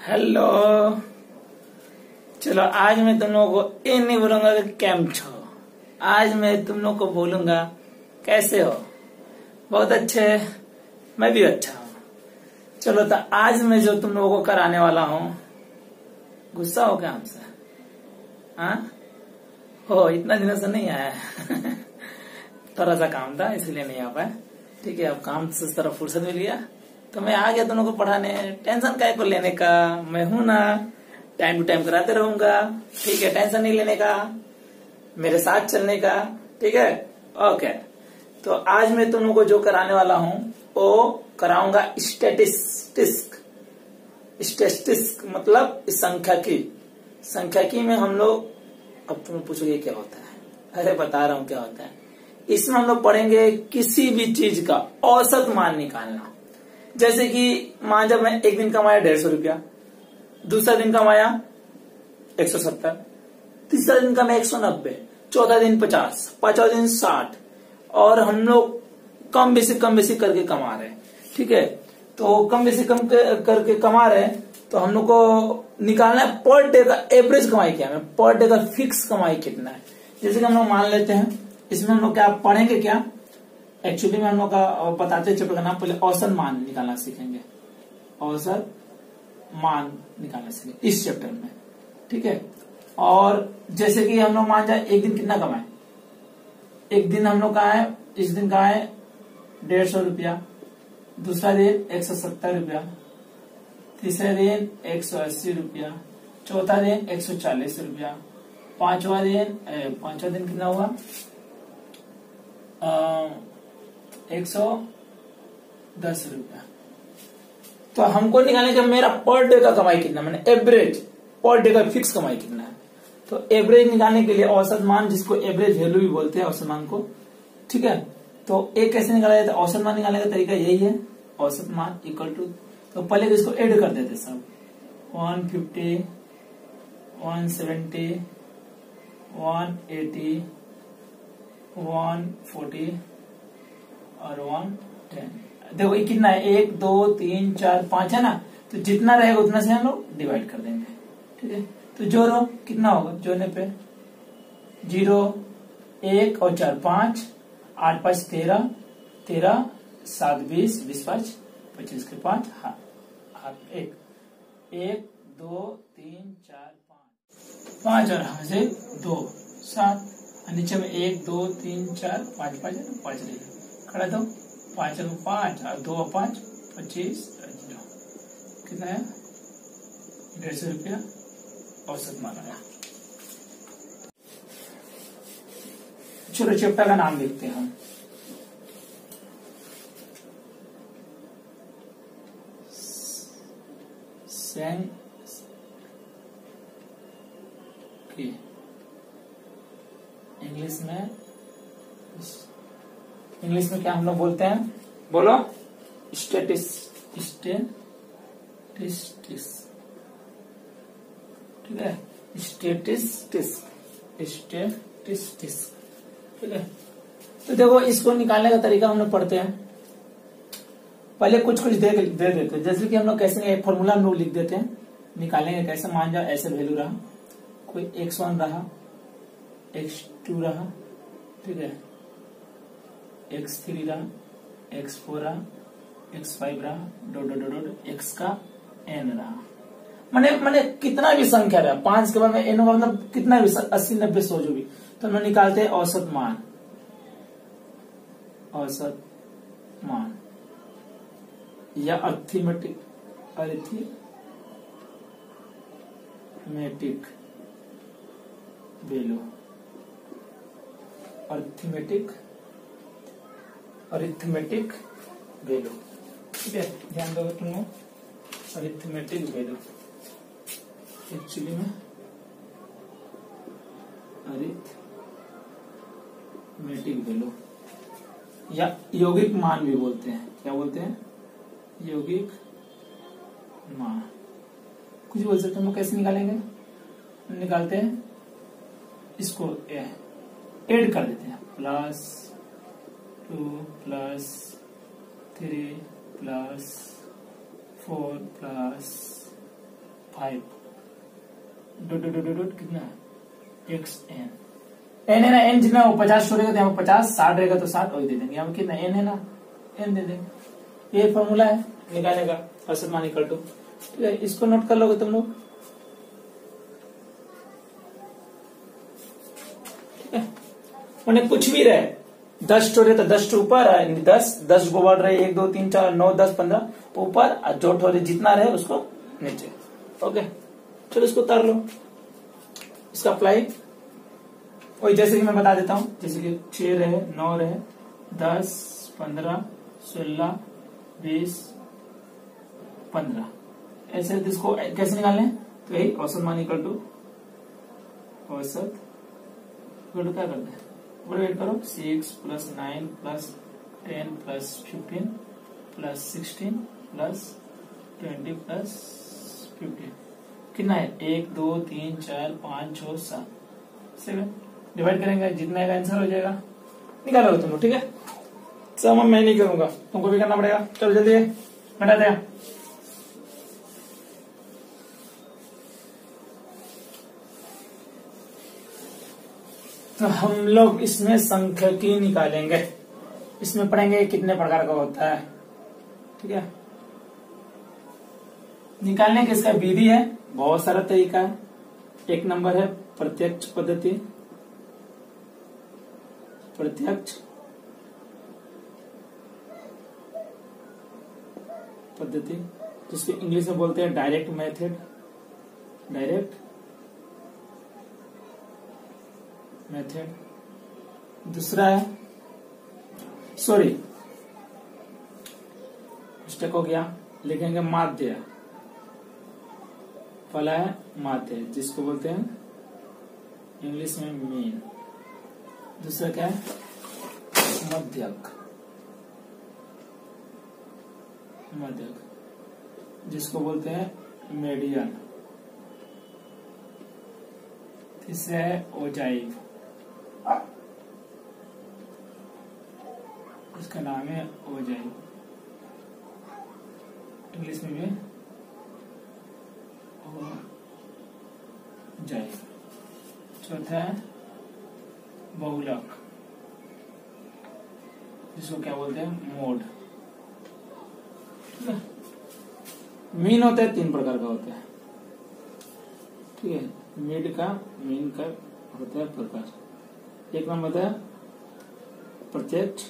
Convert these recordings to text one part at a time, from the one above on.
Hello. चलो आज मैं तुम लोगों को ये नहीं बोलूंगा कि केम छो। आज मैं तुम लोग को बोलूंगा कैसे हो। बहुत अच्छे, मैं भी अच्छा हूँ। चलो तो आज मैं जो तुम लोगों को कराने वाला हूँ, गुस्सा हो क्या हमसे? हाँ हो, इतना दिनों से नहीं आया थोड़ा सा काम था इसलिए नहीं आ पाया। ठीक है, अब काम से तरफ फुर्सत मिल गया तो मैं आ गया तुम लोगों को पढ़ाने। टेंशन काय को लेने का, मैं हूं ना, टाइम टू टाइम कराते रहूंगा। ठीक है, टेंशन नहीं लेने का, मेरे साथ चलने का। ठीक है, ओके। तो आज मैं तुम लोगों को जो कराने वाला हूं वो कराऊंगा स्टैटिस्टिक्स। स्टैटिस्टिक्स मतलब संख्याकी में हम लोग, अब तुम पूछोगे क्या होता है? अरे बता रहा हूं क्या होता है। इसमें हम लोग पढ़ेंगे किसी भी चीज का औसत मान निकालना। जैसे कि मान जब मैं एक दिन कमाया 150 रुपया, दूसरा दिन कमाया 170, तीसरा दिन कमाया 190, चौथा दिन 50, पांचवा दिन 60, और हम लोग कम बेसी करके कमा रहे हैं। ठीक है, तो कम बेसी करके कमा रहे हैं तो हम लोग को निकालना है पर डे का एवरेज कमाई क्या है, पर डे का फिक्स कमाई कितना है। जैसे कि हम लोग मान लेते हैं, इसमें हम लोग क्या पढ़ेंगे, क्या एक्चुअली में हम लोग का बताते चैप्टर का नाम, पहले औसत मान निकालना सीखेंगे। औसत मान निकालना सीखेंगे इस चैप्टर में। ठीक है, और जैसे कि हम लोग मान जाए एक दिन कितना कमाए, एक दिन हम लोग का है, इस दिन का है 150 रुपया, दूसरा दिन 170 रुपया, तीसरा दिन 180 रुपया, चौथा दिन 140 रुपया, पांचवा दिन कितना हुआ, 110 रुपया। तो हमको निकालने का मेरा पर डे का कमाई कितना, मैंने एवरेज पर डे का फिक्स कमाई कितना है। तो एवरेज निकालने के लिए औसत मान, जिसको एवरेज वैल्यू भी बोलते हैं औसत मान को। ठीक है, तो एक कैसे निकाला जाता है, औसत मान निकालने का तरीका यही है। औसत मान इक्वल टू, तो पहले तो इसको ऐड कर देते सब, 150, 170, 180, 140 और 110। देखो ये कितना है, 1 2 3 4 5 है ना, तो जितना रहेगा उतना से हम लोग डिवाइड कर देंगे। ठीक है, तो जोड़ो कितना होगा, जोड़ने पे 0 1 और 4 5, 8 5 13, 13 7 20, 20 5 25 के 5, हाथ 1 1 2 3 4 5 और हाथ से 2 7, नीचे में 1 2 3 4 5 5 रहेगा, खड़ा दो 5 और 5 और 2 और 5 25, कितना है 150 रुपया औसत मान आया। चलो चैप्टर का नाम लिखते हैं हम, इंग्लिश में क्या हम लोग बोलते हैं, बोलो, स्टैटिस्टिक्स। ठीक है, स्टैटिस्टिक्स। ठीक है, तो देखो इसको निकालने का तरीका हम लोग पढ़ते हैं। पहले कुछ दे देते हैं, जैसे कि हम लोग कैसे एक फॉर्मूला हम लोग लिख देते हैं, निकालेंगे कैसे। मान जाओ ऐसे वैल्यू रहा, कोई x1 रहा, x2 रहा, ठीक है, x3 रहा, x4 रहा, x5 रहा, डॉट x का n रहा। मैंने कितना भी संख्या रहा, 5 के बाद में n होगा, मतलब कितना भी 80 90 100 जो भी, तो हम लोग निकालते हैं औसत मान। औसत मान या अरिथमेटिक वैल्यू, अरिथमेटिक वैल्यू। ठीक है, ध्यान दो तुम लोग, अरिथमेटिक वैल्यू एक्चुअली में अरिथमेटिक वैल्यू या यौगिक मान भी बोलते हैं। क्या बोलते हैं, यौगिक मान, कुछ बोल सकते हैं। हम लोग कैसे निकालेंगे, निकालते हैं इसको ऐड कर देते हैं, +2 +3 +4 +5 5 कितना एक्स एन एन है ना, एन जितना वो 50 छोड़ेगा तो यहाँ पे 50, 60 रहेगा तो 60 वही दे देंगे। यहाँ पे कितना एन है ना, एन दे देंगे। ये फॉर्मूला है निकालने का, औसत मान इक्वल टू। ठीक है, इसको नोट कर लोगे तुम लोग। ठीक है, उन्हें कुछ भी रहे, 10 छोड़े तो 10 ऊपर, 10 को बढ़ रहे 1 2 3 4 9 10 15 ऊपर, जो ठोरे जितना रहे उसको नीचे। ओके, चलो इसको उतार लो, इसका अप्लाई वही जैसे कि मैं बता देता हूं, जैसे कि 6 रहे, 9 रहे, 10 15 16 20 15, ऐसे इसको कैसे निकालने, तो यही औसत मान इक्वल टू औसत इक्वल टू क्या करते हैं, वेट करो, 6 plus 9 plus 10 plus 15 plus 16 plus 20 plus 15 कितना है, 1 2 3 4 5 6 7 7 डिवाइड करेंगे, जितना का आंसर हो जाएगा निकालोगे तुम लोग। ठीक है, सब मैं नहीं करूंगा, तुमको भी करना पड़ेगा। चलो जल्दी बता दे। तो हम लोग इसमें सांख्यिकी निकालेंगे, इसमें पढ़ेंगे कितने प्रकार का होता है। ठीक है, निकालने की इसका विधि है, बहुत सारा तरीका है। एक नंबर है प्रत्यक्ष पद्धति, प्रत्यक्ष पद्धति जिसको इंग्लिश में बोलते हैं डायरेक्ट मेथड, डायरेक्ट मेथड। दूसरा है, सॉरी मिस्टेक हो गया, लिखेंगे माध्य। पहला है माध्य जिसको बोलते हैं इंग्लिश में मीन। दूसरा क्या है, मध्यक, मध्यक जिसको बोलते हैं मीडियन। तीसरा है ओजाइव, इसका नाम है ओजाइव, इंग्लिश में भी ओजाइव। चौथा है बहुलक जिसको क्या बोलते हैं मोड। ठीक है, मीन होता है 3 प्रकार का होता है। ठीक है, मीन का होता है प्रकार। एक नंबर होता है प्रत्यक्ष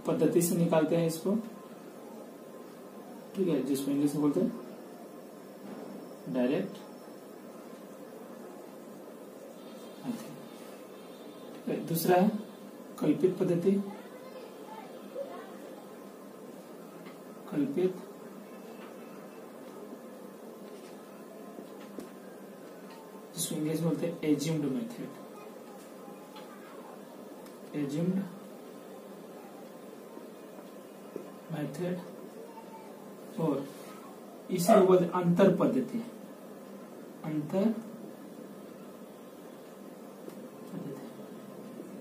पद्धति से निकालते हैं इसको। ठीक है, जिसको इंग्लिश में बोलते हैं डायरेक्ट। दूसरा है कल्पित पद्धति, कल्पित जिसको इंग्लिश में बोलते हैं एज्यूम्ड मेथड, एज्यूम्ड मेथड। और इसे बोलते हैं अंतर पद्धति, अंतर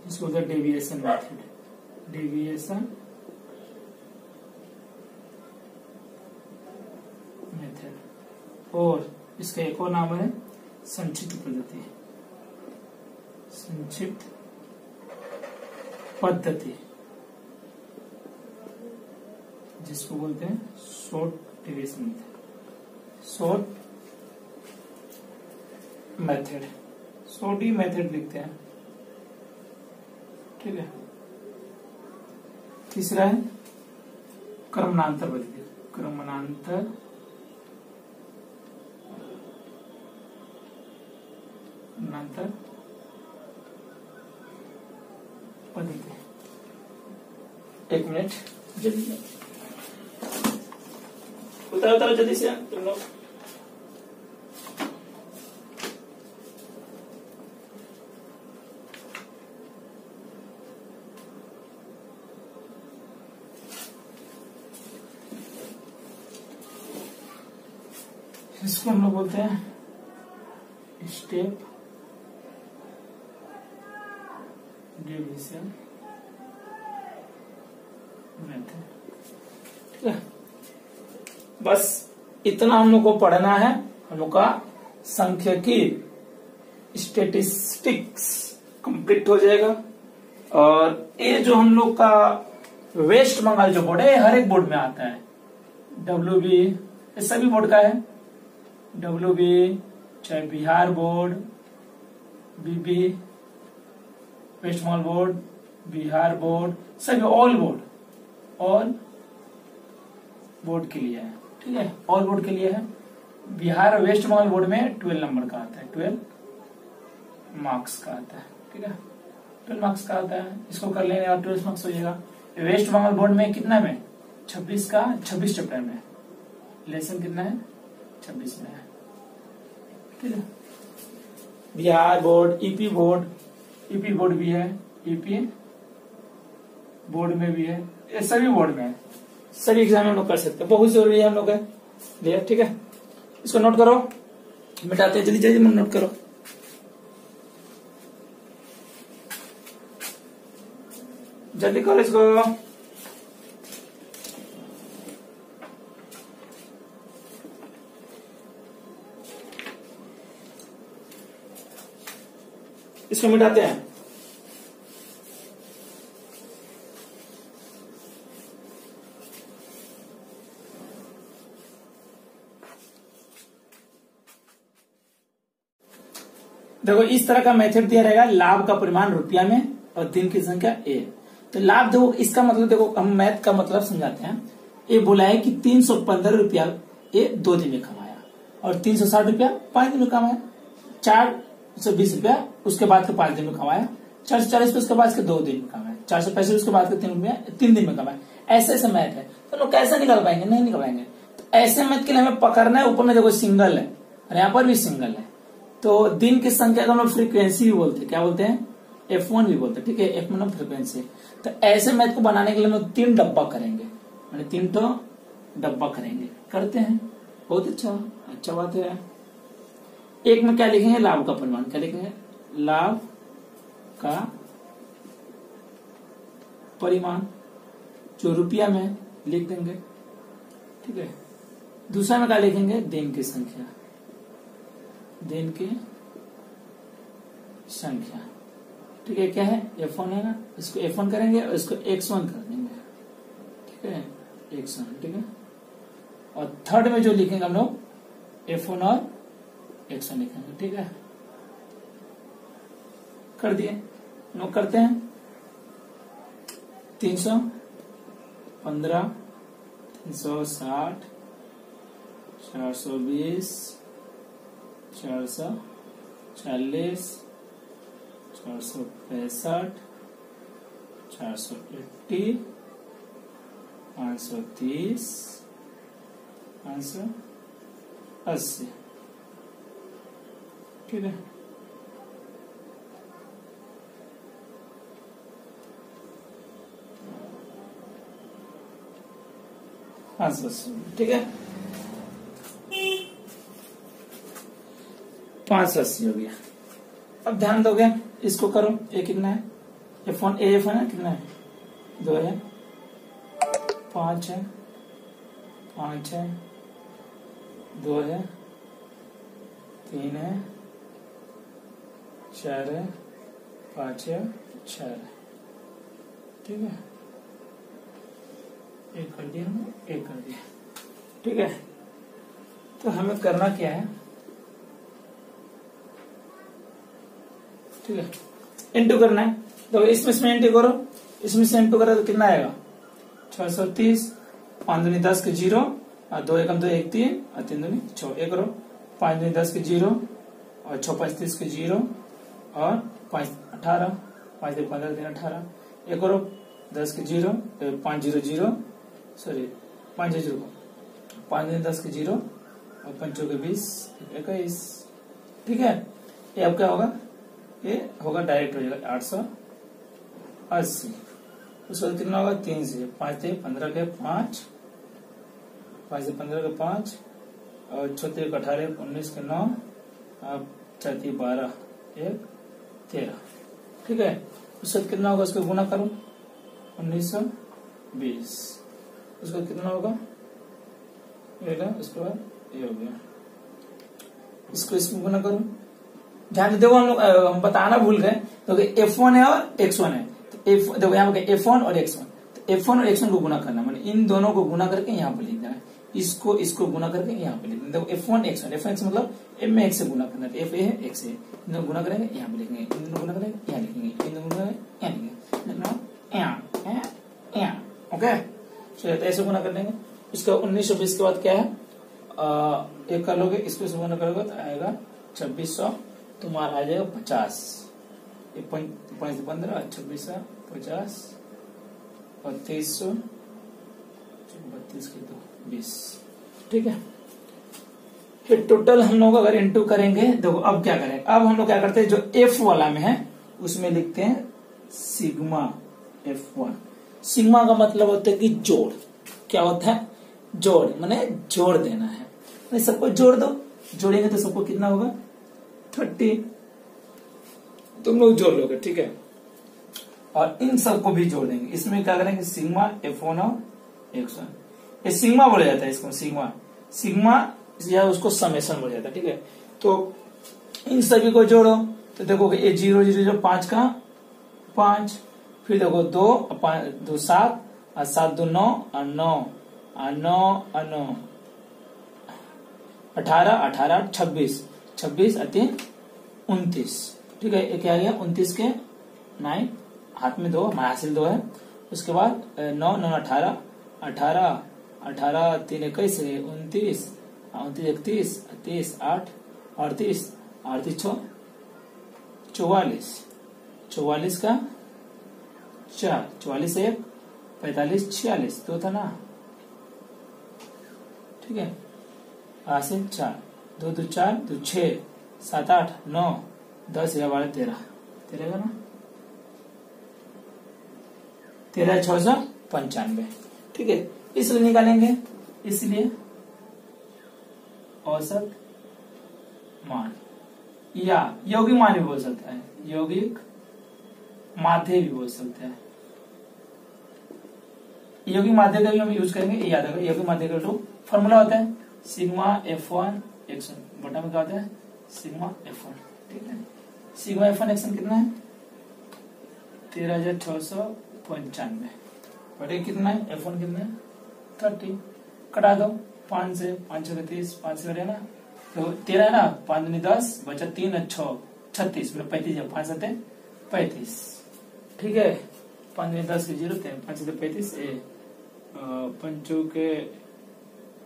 इसको बोलते हैं डेविएशन मेथड, डेविएशन मेथड। और इसका एक और नाम है संक्षिप्त पद्धति, संक्षिप्त पद्धति जिसको बोलते हैं short deviation method, short method, short ही मेथड लिखते हैं। ठीक है, तीसरा है क्रमनांतर पद्धति, क्रमनांतर पद्धति। 1 मिनट जल्दी उतारो जल्दी से तुम लोग। इसको हम लोग बोलते हैं स्टेप डिवीजन मेथड। ठीक है, बस इतना हम लोग को पढ़ना है। हम लोग का सांख्यिकी स्टेटिस्टिक्स कंप्लीट हो जाएगा। और ये जो हम लोग का वेस्ट बंगाल जो बोर्ड है, हर एक बोर्ड में आता है। WB ये सभी बोर्ड का है। WB चाहे Bihar board, BB West Bengal board, Bihar board, सभी ऑल बोर्ड के लिए है। ठीक है, ऑल बोर्ड के लिए है। बिहार और वेस्ट बंगाल बोर्ड में 12 नंबर का आता है, 12 मार्क्स का आता है। ठीक है, 12 मार्क्स का आता है। इसको कर लेंगे और 12 मार्क्स हो जाएगा। वेस्ट बंगाल बोर्ड में कितना में 26 का 26 चैप्टर में लेसन कितना है 26 में है। ठीक है, बिहार बोर्ड, ईपी बोर्ड भी है, ईपी बोर्ड में भी है, ये सभी बोर्ड में है। सभी एग्जाम हम लोग कर सकते हैं, बहुत जरूरी है हम लोग का। ठीक है, इसको नोट करो, मिटाते हैं, जल्दी जल्दी मन नोट करो। जल्दी करो इसको। इसको मिटाते हैं। देखो इस तरह का मेथड दिया रहेगा, लाभ का परिमाण रुपया में और दिन की संख्या ए। तो लाभ देखो, इसका मतलब देखो हम मैथ का मतलब समझाते हैं। ये बोला है कि 315 रुपया ये 2 दिन में कमाया और 360 रुपया 5 दिन में कमाया, 420 रुपया उसके बाद के 5 दिन में कमाया, 440 उसके बाद के 2 दिन में कमाया, 465 उसके बाद के 3 दिन में कमाया। ऐसे ऐसे मैथ है, तो लोग कैसे निकाल पाएंगे? नहीं निकाल पाएंगे। तो ऐसे मैथ के लिए हमें पकड़ना है। ऊपर में देखो सिंगल है और यहाँ पर भी सिंगल है। तो दिन की संख्या का हम लोग फ्रीक्वेंसी भी बोलते हैं। क्या बोलते हैं? F1 भी बोलते हैं। ठीक है, F1 फ्रीक्वेंसी। तो ऐसे मैथ को बनाने के लिए हम लोग 3 डब्बा करेंगे, मैंने 3 डब्बा करेंगे। करते हैं, बहुत अच्छा बात है। एक में क्या लिखेंगे? लाभ का परिमाण। क्या लिखेंगे? लाभ का परिमाण, जो रुपया में लिख देंगे। ठीक है, दूसरा में क्या लिखेंगे? दिन की संख्या, दिन की संख्या। ठीक है, क्या है? F1 है ना, इसको F1 करेंगे और इसको X1 कर देंगे। ठीक है, X1। ठीक है, और थर्ड में जो लिखेंगे हम लोग F1 और X1 लिखेंगे। ठीक है, कर दिए। लोग करते हैं 315, 360, 420, 440, 465, 480, 530, 580। ठीक है, ठीक है, 580 हो गया। अब ध्यान दोगे, इसको करो। ये कितना है? F1 है कितना है? 2 है, 5 है, 5 है, 2 है, 3 है, 4 है, 5 है, 4 है। ठीक है, एक कर दिया, एक कर दिया। ठीक है, तो हमें करना क्या है? ठीक है, इंटू करना है। तो इसमें इंटू करो, इसमें से इंटू करो तो कितना आएगा? 630, 5 दूनी 10 के 0 और 2 एकम 2 1 3 और 3 दूनी 6। ये करो 5 दूनी 10 के 0 और 6 5 30 के 0 और 5 18, 5 2 15 3 18। ये करो 10 के 0, 5 0 0, सॉरी 5 0, 5 दूनी 10 के 0 और 5 के 20, 21। ठीक है, ये अब क्या होगा? ये होगा डायरेक्ट हो जाएगा 880। उसके बाद कितना होगा? 3 से 5 से 15 के 5, 5 से 15 के 5 और 6 के 18, 19 के 9 और 4 के 12, 1 13। ठीक है, उसके बाद कितना होगा? उसको गुना करो 1920। उसके बाद कितना होगा? उसके बाद ये हो गया इसको इसमें गुना करूं। ध्यान से देखो, हम बताना भूल गए। तो F1 है और X1 है, तो देखो यहाँ पे F1 और X1, तो F1 और X1 को गुना करना, मैंने इन दोनों को गुना करके यहाँ पे लिख देना है, इसको गुना करके यहाँ पे लिख देना। देखो F1 X1 मतलब M में X से गुना करना है, F है X है, इन दोनों गुना करेंगे यहाँ पे लिखेंगे, इन दोनों गुना करेंगे यहाँ लिखेंगे, इन दोनों गुना करेंगे यहाँ लिखेंगे, यहाँ। ओके, चलिए तो ऐसे गुना कर देंगे। इसका 1920 के बाद क्या है, एक कर लोगे, इसको गुना करोगे तो आएगा 2600, तुम्हारा आ जाएगा 50, 15 26 50 और 2300 32 के 2 20। ठीक है, फिर टोटल हम लोग अगर इंटू करेंगे, देखो अब क्या करें, अब हम लोग क्या करते हैं, जो F वाला में है उसमें लिखते हैं सिग्मा F1। सिग्मा का मतलब होता है कि जोड़, क्या होता है, जोड़, माने जोड़ देना है, सबको जोड़ दो, जोड़ेंगे तो सबको कितना होगा 30, तुम लोग जोड़ लोगे। ठीक है, और इन सबको भी जोड़ देंगे। इसमें क्या करेंगे, सिग्मा F1 और X1, ये सिग्मा बोला जाता है, इसको सिग्मा या उसको समेशन बोला जाता है। ठीक है, तो इन सभी को जोड़ो तो देखोगे ये 0 0 0 5 का 5, फिर देखो 2 2 7 और 7 2 9 और 9 और 9 और 9 18 18 26 26 और 3 29। ठीक है, ये क्या आ गया 29 के 9, हाथ में 2, हासिल 2 है। उसके बाद 9 9 18 18 18 3 21 29 29 31 8 38 38 44 44 का 4 44 1 45 46 2 था ना। ठीक है, हासिल 4 2 2 4 2 6 7 8 9 10 11 12 13 का ना 13 695। ठीक है, इसलिए निकालेंगे, इसलिए औसत मान या यौगिक मान भी बोल सकता है, यौगिक माध्य भी बोल सकते हैं। यौगिक माध्य का भी हम यूज करेंगे, ये याद रखो। यौगिक माध्य का तो फॉर्मूला होता है सिग्मा F1 X1 बटा में क्या होता है सिग्मा F1। ठीक है, सिग्मा F1 X1 कितना है 13,695 बटे कितना है F1 कितना है 30, कटा दो 5 से 5 6 30 5 से कटे ना तो 13 है ना 5 दूनी 10 बचा 3 6 36 मतलब 35 5 7 35। ठीक है, 5 दूनी 10 के 0 5 7 35 पंचों के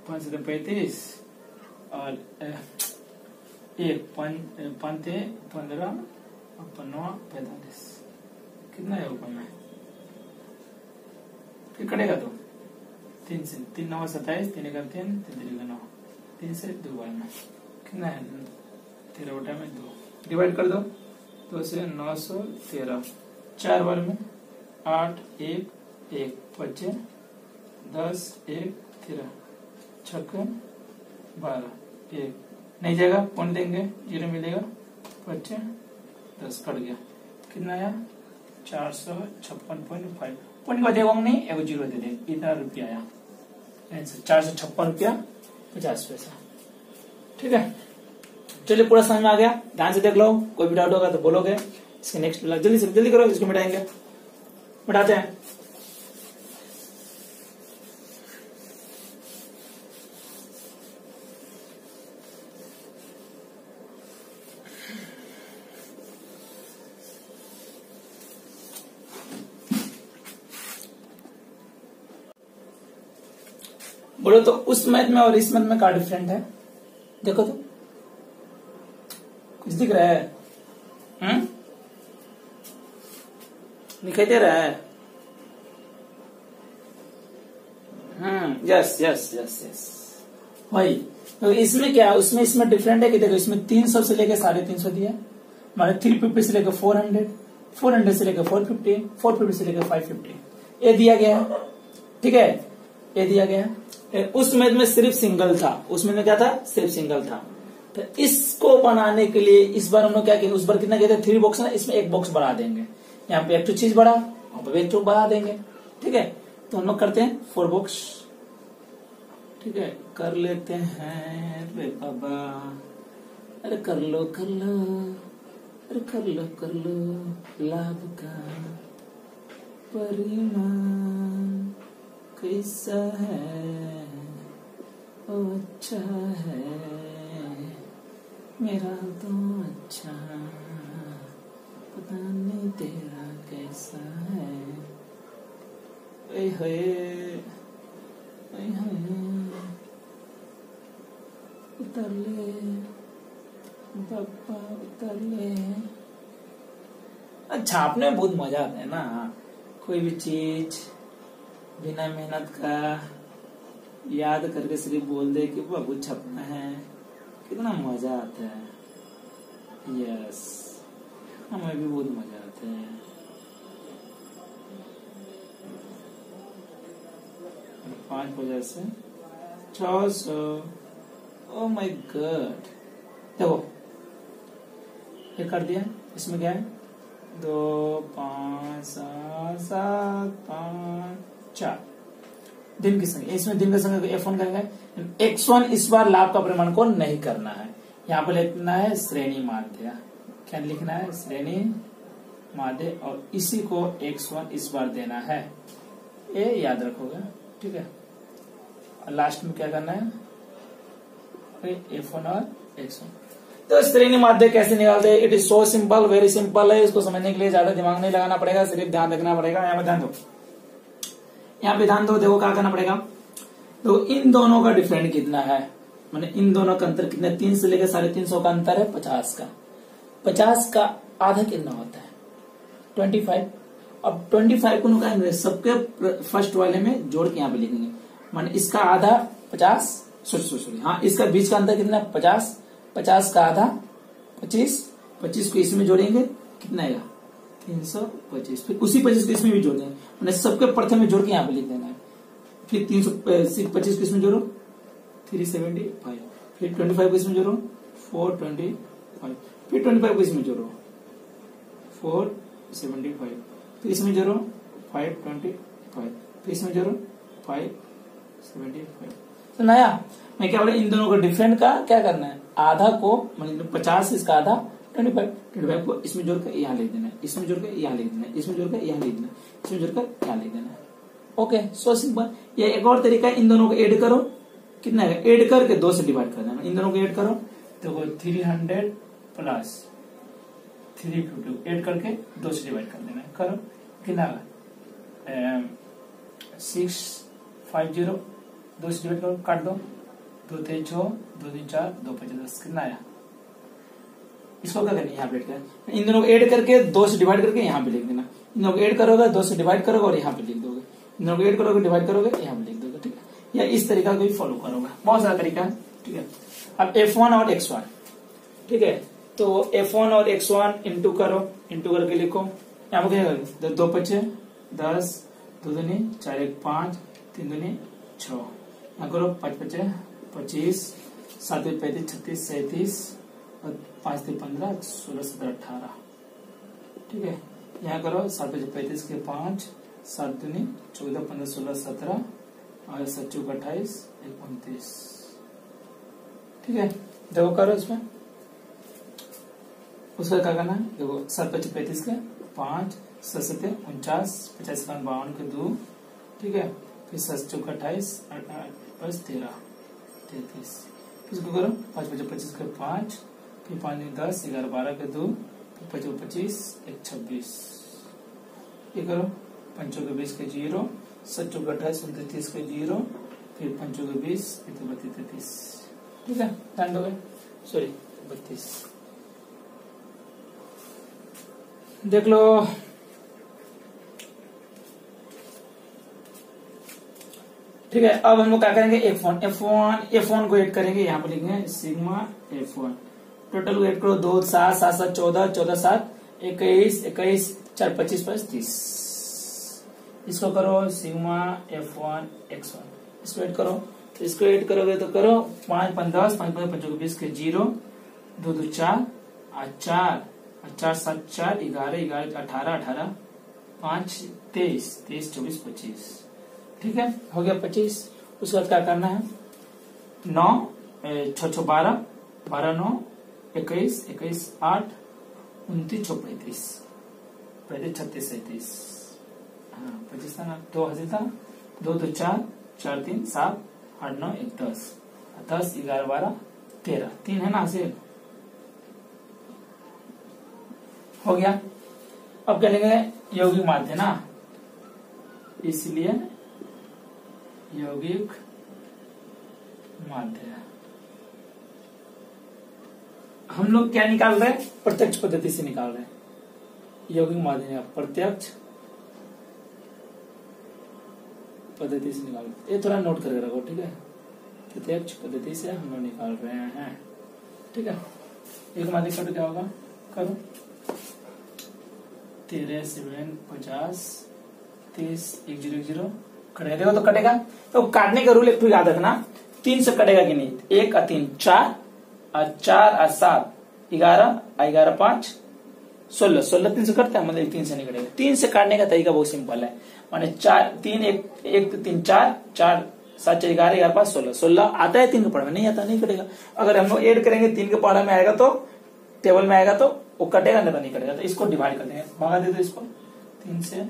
5 7 35 और 1 5 15 और 45 कितना है ऊपर में, फिर कटेगा तो 3 से 3 9 27 3 1 3 3 9 3 से 2 बार में कितना है 13 बटा में 2 डिवाइड कर दो 2 से 913 4 बार में 8 1 1 बचे 10 1 13 6 12 1 नहीं जाएगा पॉइंट देंगे 0 मिलेगा बचे 10 कट गया कितना आया 456.5 पॉइंट का देगा नहीं एगो 0 दे दे इतना रुपया आया आंसर 456 रुपया 50 पैसा। ठीक है, चलिए पूरा समझ में आ गया, ध्यान से देख लो, कोई भी डाउट होगा तो बोलोगे। इसके नेक्स्ट जल्दी से जल्दी करो, इसको मिटाएंगे, मिटाते हैं। बोलो तो उस मैथ में और इस मैथ में क्या डिफरेंट है, देखो तो कुछ दिख रहा है, दिखाई दे रहा है। यस यस यस यस वही। तो इसमें क्या है, उसमें इसमें डिफरेंट है कि देखो इसमें 300 से लेकर 350 दिया, हमारे 350 से लेकर 400, 400 से लेकर 450, 450 से लेकर 550 ये दिया गया है। ठीक है, ये दिया गया है। उस मैथ में सिर्फ सिंगल था, उसमें में क्या था सिर्फ सिंगल था। तो इसको बनाने के लिए इस बार हम लोग क्या किया, उस बार कितना कहते हैं 3 बॉक्स ना, इसमें 1 बॉक्स बढ़ा देंगे, यहाँ पे एक चीज बढ़ा वहां पे एक बढ़ा देंगे। ठीक है, तो हम लोग करते हैं 4 बॉक्स। ठीक है, कर लेते हैं रे बाबा, अरे कर लो अरे कर लो लाभ का परिमाण कैसा है, ओ अच्छा है मेरा तो अच्छा, पता नहीं तेरा कैसा है। उतर ले बाबा उतर ले। छापने में बहुत मजा आता है ना, कोई भी चीज बिना मेहनत का याद करके सिर्फ बोल दे कि बाबू छपना है, कितना मजा आता है। यस, हमें भी बहुत मजा आता है। पांच वजह से 600। ओ माय गॉड, देखो ये कर दिया। इसमें क्या है 2 5 7 7 5 4 दिन की संख्या। इसमें दिन की संख्या को F1 करेंगे। X1 इस बार लाभ का परिमाण को नहीं करना है, यहाँ पे लिखना है श्रेणी माध्य। क्या लिखना है? श्रेणी माध्य, और इसी को X1 इस बार देना है, ये याद रखोगे, ठीक है। और लास्ट में क्या करना है? F1 और X1। तो श्रेणी माध्य कैसे निकालते हैं? It is so simple, very simple है। इसको समझने के लिए ज्यादा दिमाग नहीं लगाना पड़ेगा, सिर्फ ध्यान रखना पड़ेगा। यहाँ पे ध्यान दो, यहाँ पे ध्यान दो। देखो क्या करना पड़ेगा, तो इन दोनों का डिफरेंट कितना है, माने इन दोनों का अंतर कितना? 3 से लेकर 350 का अंतर है 50 का। 50 का आधा कितना होता है? 25। अब 25 को निकालेंगे, सबके फर्स्ट वाले में जोड़ के यहाँ पे लिखेंगे, माने इसका आधा 50, सॉरी हाँ, इसका बीच का अंतर कितना? 50। 50 का आधा 25, 25 को इसमें जोड़ेंगे, कितना आएगा? 325। फिर उसी 25 को इसमें भी जोड़ देंगे, मैंने सबके प्रथम में जोड़ के यहाँ पे लिख देना है। फिर 325 को इसमें जोड़ो 375, फिर 25 को इसमें जोड़ो 425, फिर 25 को इसमें जोड़ो 475, फिर इसमें जोड़ो 525, फिर इसमें जोड़ो 575। तो नया मैं क्या बोला, इन दोनों को डिफरेंट का क्या करना है? आधा को मतलब 50, इसका आधा 25 को इसमें जोड़कर यहाँ लिख देना है, इसमें जोड़कर यहाँ लिख देना है, इसमें जोड़कर यहाँ लिख देना है, इसमें जोड़कर यहाँ लिख देना है। Okay, so simple. ये एक और तरीका है, इन दोनों को ऐड करो, कितना है? ऐड करके 2 से डिवाइड कर देना। इन दोनों को ऐड करो, देखो 300 प्लस 350 ऐड करके 2 से डिवाइड कर देना है। करो, कितना 650, 2 से डिवाइड करो, काट दो, 2 3 6, 2 3 4, 2 5 10, कितना आया? इसको क्या करना है? यहाँ पे लिख देना। इन दोनों को ऐड करके 2 से डिवाइड करके यहाँ पे लिख देना। इन दोनों को ऐड करोगे, 2 से डिवाइड करोगे और यहाँ पे लिख दोगे। इन दोनों को ऐड करोगे, डिवाइड करोगे, यहाँ पे लिख दोगे, ठीक है। या इस तरीका को भी फॉलो करोगे, बहुत सारा तरीका है, ठीक है। अब F1 और X1, ठीक है, तो F1 और X1 इंटू करो, इंटू करके लिखो। यहाँ पे क्या करोगे? 2 5 10, 2 दूनी 4 1 5, 3 दूनी 6, यहाँ करो 5 5 25, 7 35 36 37, और 5 3 15 16 17 18, ठीक है। यहाँ करो 7 5 35 के 5, 7 दूनी 14 15 16 17, और 7 चौक 28 1 29, ठीक है। देखो करो इसमें, उसका क्या करना है? देखो 7 5 35 के 5, 7 7 49, 50 52 के 2, ठीक है। फिर 7 चौक 28, 8 13 33, इसको करो 5 5 25 के 5, फिर 5 10 11 12 के 2, फिर 5 25 1 26, ये करो 5 के 20 के 0, 7 चौक 28 29 के 0, फिर 5 के 20 32 33, ठीक है। ध्यान दोगे, सॉरी 32, देख लो। ठीक है, अब हम लोग क्या करेंगे? F1 को ऐड करेंगे, यहाँ पे लिखेंगे सिग्मा F1। टोटल को ऐड करो, 2 7 7 7 14, 14 7 21 21 4 25 5 30। इसको करो सिग्मा F1 X1, इसको ऐड करो। तो इसको ऐड करोगे तो करो 5 5 10, 5 5 5 20 के 0, 2 2 4 4 4 7 4 11 11 18 18, 5 23 23 24 25, ठीक है, हो गया 25। उसके बाद क्या करना है? 9 6 6 12 12 9 21, 21, 8, 29, 35, 36, 37, हाँ 25 था ना, 2 हासिल था, 2 2 4, 4 3 7, 8 9 1 10, 10 11 12 13, 3 है ना हासिल, हो गया। अब क्या लेंगे, यौगिक माध्य ना, इसलिए यौगिक माध्य हम लोग क्या निकाल रहे हैं, प्रत्यक्ष पद्धति से निकाल रहे हैं। यौगिक माध्य प्रत्यक्ष पद्धति से निकाल रहे, ये थोड़ा नोट करके रखो, ठीक है। प्रत्यक्ष पद्धति से हम लोग निकाल रहे हैं, ठीक है। एक माध्य कट क्या होगा, करो 13 7 50 30 1 0 1 0 कटेगा, देखो तो कटेगा। तो काटने का रूल एक तो याद रखना, 3 से कटेगा कि नहीं, 1 और 3 4 और 4 और 7 11 11 5 16, 16 3 से कटता है, मतलब 3 से नहीं कटेगा। 3 से काटने का तरीका बहुत सिंपल है, माने 4 3 1 3 4 4 7 4 11 11 5 16, 16 आता है 3 के पढ़ा में, नहीं आता नहीं कटेगा। अगर हम लोग ऐड करेंगे 3 के पढ़ा में आएगा तो टेबल में आएगा तो वो कटेगा, नहीं तो नहीं कटेगा। तो इसको डिवाइड कर देंगे, भगा दे दो इसको, 3 से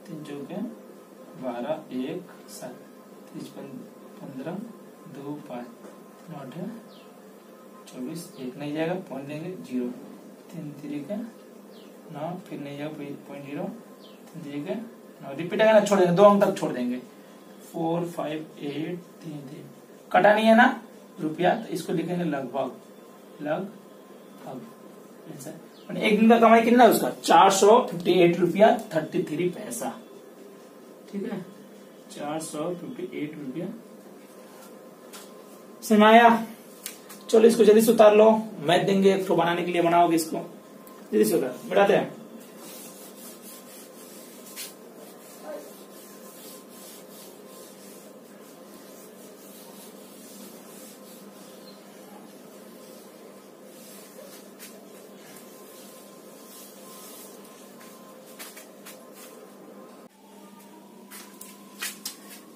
3 चौके 12 1 7 30 15 2 5 8 24, 1 नहीं जाएगा, पॉइंट देंगे 0, 3 3 का 9, फिर नहीं जाएगा पॉइंट 0, 3 3 का 9, रिपीट आएगा ना, छोड़ देंगे 2 अंक तक छोड़ देंगे, 4 5 8 3 3, कटा नहीं है ना रुपया, तो इसको लिखेंगे लगभग, लगभग आंसर। एक दिन का कमाई कितना है उसका, 458 रुपया 33 पैसा, ठीक है, 458 रुपया। समझाया, चलो इसको जल्दी से उतार लो, मैथ देंगे एक तो बनाने के लिए, बनाओगे इसको जल्दी से उतार, मिटाते हैं।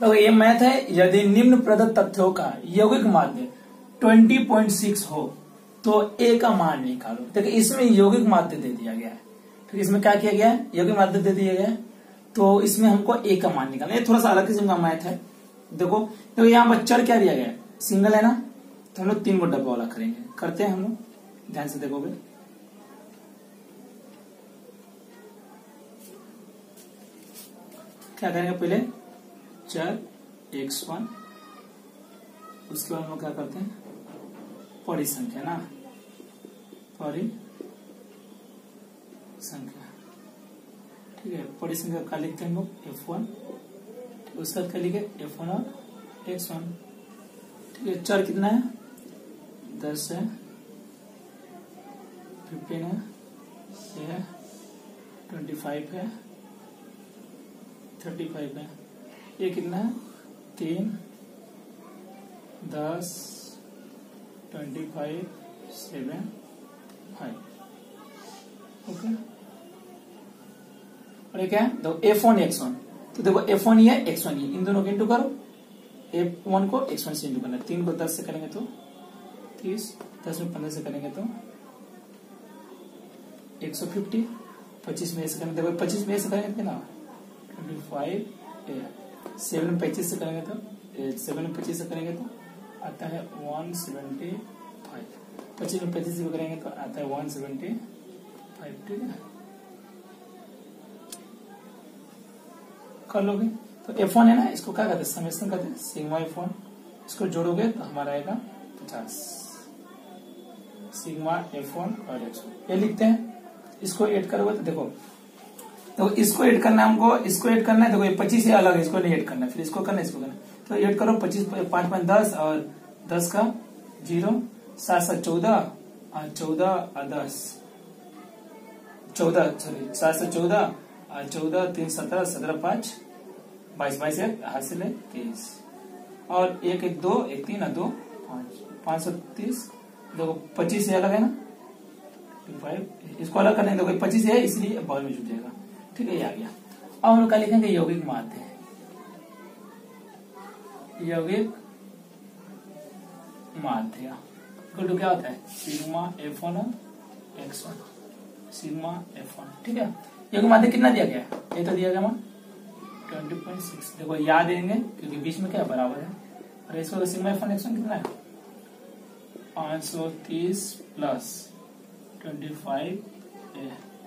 तो ये मैथ है, यदि निम्न प्रदत्त तथ्यों का यौगिक माध्य 20.6 हो तो ए का मान निकालो। देखिए इसमें यौगिक माध्य दे दिया गया है, ठीक है, इसमें क्या किया गया है, यौगिक माध्य दे दिया गया है, तो इसमें हमको ए का मान निकालना। ये थोड़ा सा अलग किस्म का मैथ है। देखो तो यहाँ पर चर क्या दिया गया है, सिंगल है ना, तो हम लोग 3 को डब्बा वाला करेंगे, करते हैं हम लोग, ध्यान से देखोगे। क्या करेंगे, पहले चर x1, उसके बाद हम लोग क्या करते हैं, परिसंख्या ना, परिसंख्या, ठीक है। परिसंख्या का लिखते हैं हम लोग f1, उसके बाद क्या लिखे f1 और x1, ठीक है। चर कितना है, 10 है, 15 है, 25 है, 35 है, ये कितना है, 3 10 25 7 5, ओके। और ये क्या है, देखो f1 x1, तो देखो f1 ये x1 ये, इन दोनों को इंटू करो, f1 को x1 से इंटू करना, 3 को 10 से करेंगे तो 30, 10 में 15 से करेंगे तो 150, 25 में ऐसे करेंगे, देखो 25 में ऐसे करेंगे कितना, 25, 7 में 25 से करेंगे तो 7 में 25 से करेंगे तो आता है 175, 25 में 25 से करेंगे तो आता है 175, ठीक है, कर लोगे। तो f1 है ना, इसको क्या कहते हैं, समेशन कहते हैं, सिग्मा f1, इसको जोड़ोगे तो हमारा आएगा 50, सिग्मा f1 और x1, ये लिखते हैं। इसको ऐड करोगे तो देखो, तो इसको ऐड करना है हमको, इसको ऐड करना है, देखो ये 25 है अलग, इसको नहीं ऐड करना, फिर इसको करना है, इसको करना है, तो ऐड करो 25 5 5 10 और 10 का 0, 7 7 14 और 14 और 10 14, सॉरी 7 से 14 और 14 3 17 17 5 22 22 एक हासिल है 23 और 1 1 2 1 3 और 2 5 530, देखो 25 अलग है ना, 5 इसको अलग करने, देखो 25 है इसलिए बॉल में जुट जाएगा, ठीक है, ये आ गया। अब हम लोग क्या लिखेंगे, यौगिक माध्य, यौगिक माध्य, इक्वल टू क्या होता है sigma F1 x1 sigma F1। ठीक है, ये को माध्य कितना दिया गया है, ये तो दिया गया मान 20.6। देखो याद देंगे क्योंकि बीच में क्या बराबर है, और इसको सिग्मा F1 x1 कितना है 530 प्लस 25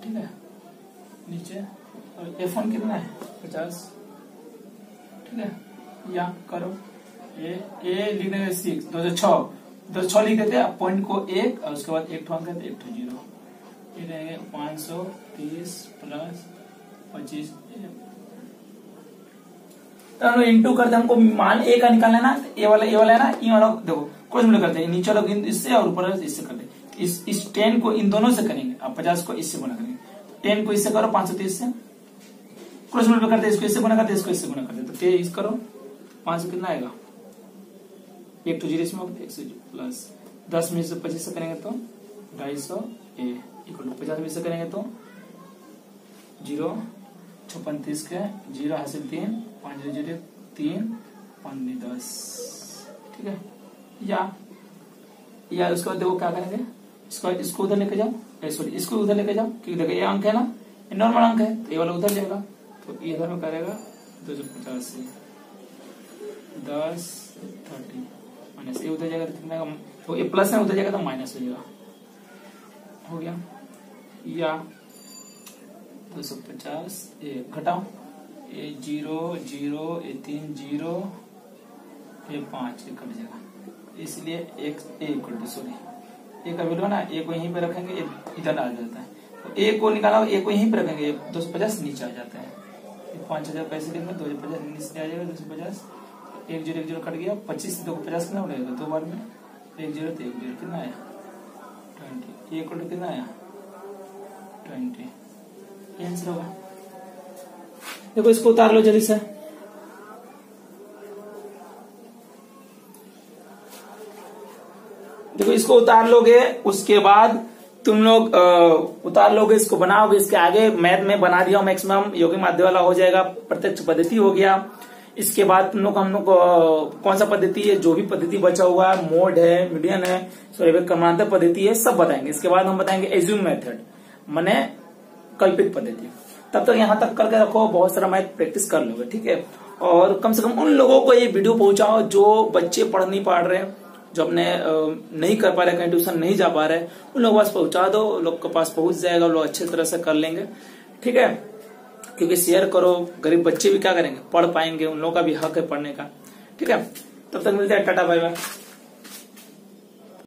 ठीक है नीचे, और F1 कितना है 50। ठीक है, या करो ए लिख देंगे 6 206 लिख देते हैं, पॉइंट को 1 और उसके बाद 1 ठो अंक है 1 ठो 0, ये रहेंगे 530 प्लस 25 तो इंटू करते हमको मान ए का निकालना है ना, ए वाला है ना, ई वाला देखो क्रॉस मल्टीप्लाई करते हैं, नीचे वाला इससे और ऊपर इससे करते हैं। इस 10 को इन दोनों से करेंगे, अब 50 को इससे गुणा करेंगे, 10 को इससे करो 530 से क्रॉस मल्टीप्लाई करते हैं, इसको इससे गुणा करते हैं, इसको इससे गुणा करते हैं, तो 23 करो 5 कितना आएगा 1 तो 0 इसमें 1 से प्लस 10 में से 25 से करेंगे तो 250 ए इक्वल 50 में से करेंगे तो 0 35 के 0 हासिल 3 5 0 3 5 10। ठीक है, या उसके बाद देखो क्या करेंगे, इसको उधर लेके जाओ, सॉरी इसको उधर लेके जाओ, क्योंकि देखो ये अंक है ना, ये नॉर्मल अंक है, तो ये वाला उधर जाएगा, तो ये इधर में करेगा 250 से 10 30 माइनस ये उधर जाएगा तो कितना, तो ये प्लस में उधर जाएगा तो माइनस हो जाएगा, हो गया। या 250 ये घटाओ, ये 0 0 ये 3 0 ये 5 ये कट जाएगा, इसलिए एक सॉरी ए का वैल्यू ना, ए को यहीं पे रखेंगे, ये इधर आ जाता है, तो ए को निकाला, ए को यहीं पे रखेंगे, 250 नीचे आ जाता है, 5000 पैसे देंगे 250 नीचे आ जाएगा 250, 1 0 1 0 कट गया, 25 से 50 कितना उड़ेगा 2 बार में 1 0 तो 1 0 कितना आया 20, ये इक्वल टू कितना आया 20, आंसर होगा। देखो इसको उतार लो जल्दी से, देखो इसको उतार लोगे, उसके बाद तुम लोग उतार लोगे, इसको बनाओगे, इसके आगे मैथ में बना दिया मैक्सिमम यौगिक माध्य वाला हो जाएगा, प्रत्यक्ष पद्धति हो गया। इसके बाद तुम लोग हम लोग कौन सा पद्धति है, जो भी पद्धति बचा हुआ है, मोड है, मीडियन है, सॉरी क्रमांतर पद्धति है, सब बताएंगे। इसके बाद हम बताएंगे एज्यूम मेथड, माने कल्पित पद्धति। तब तक यहाँ तक करके रखो, बहुत सारा मैथ प्रैक्टिस कर लोगे, ठीक है। और कम से कम उन लोगों को ये वीडियो पहुंचाओ जो बच्चे पढ़ नहीं पा रहे, जो अपने नहीं कर पा रहे, कहीं ट्यूशन नहीं जा पा रहे, उन लोगों के पास पहुंचा दो, लोग के पास पहुंच जाएगा, लोग अच्छी तरह से कर लेंगे, ठीक है। क्योंकि शेयर करो, गरीब बच्चे भी क्या करेंगे, पढ़ पाएंगे, उन लोगों का भी हक है पढ़ने का, ठीक है। तब तक मिलते हैं, टाटा बाय बाय।